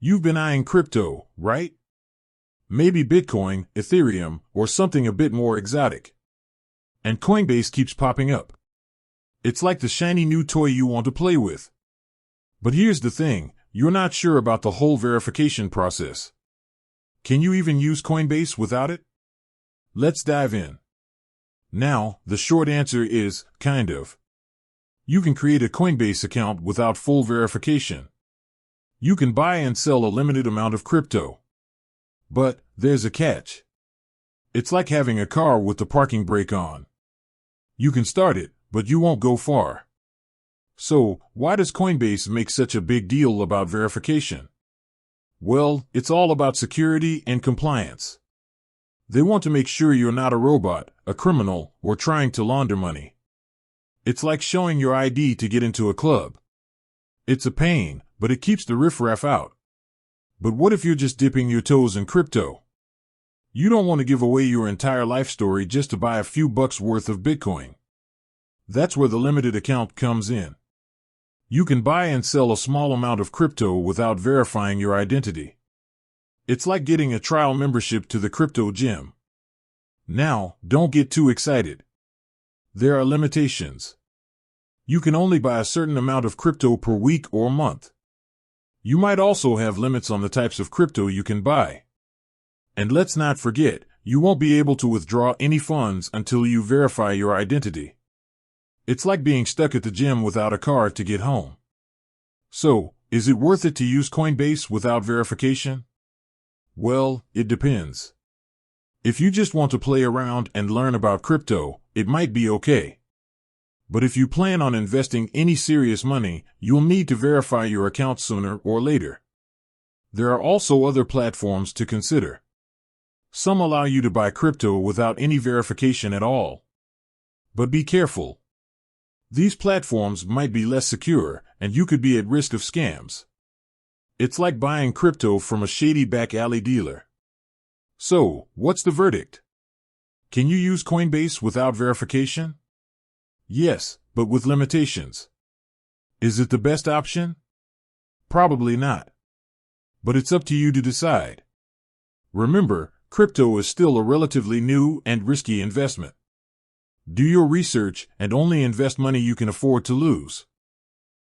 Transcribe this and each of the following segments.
You've been eyeing crypto, right? Maybe Bitcoin, Ethereum, or something a bit more exotic. And Coinbase keeps popping up. It's like the shiny new toy you want to play with. But here's the thing, you're not sure about the whole verification process. Can you even use Coinbase without it? Let's dive in. Now, the short answer is, kind of. You can create a Coinbase account without full verification. You can buy and sell a limited amount of crypto. But there's a catch. It's like having a car with the parking brake on. You can start it, but you won't go far. So, why does Coinbase make such a big deal about verification? Well, it's all about security and compliance. They want to make sure you're not a robot, a criminal, or trying to launder money. It's like showing your ID to get into a club. It's a pain, but it keeps the riffraff out. But what if you're just dipping your toes in crypto? You don't want to give away your entire life story just to buy a few bucks worth of Bitcoin. That's where the limited account comes in. You can buy and sell a small amount of crypto without verifying your identity. It's like getting a trial membership to the crypto gym. Now, don't get too excited. There are limitations. You can only buy a certain amount of crypto per week or month. You might also have limits on the types of crypto you can buy. And let's not forget, you won't be able to withdraw any funds until you verify your identity. It's like being stuck at the gym without a car to get home. So, is it worth it to use Coinbase without verification? Well, it depends. If you just want to play around and learn about crypto, it might be okay. But if you plan on investing any serious money, you'll need to verify your account sooner or later. There are also other platforms to consider. Some allow you to buy crypto without any verification at all. But be careful. These platforms might be less secure, and you could be at risk of scams. It's like buying crypto from a shady back alley dealer. So, what's the verdict? Can you use Coinbase without verification? Yes, but with limitations. Is it the best option? Probably not. But it's up to you to decide. Remember, crypto is still a relatively new and risky investment. Do your research and only invest money you can afford to lose.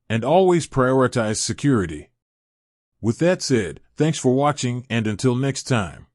And always prioritize security. With that said, thanks for watching, and until next time.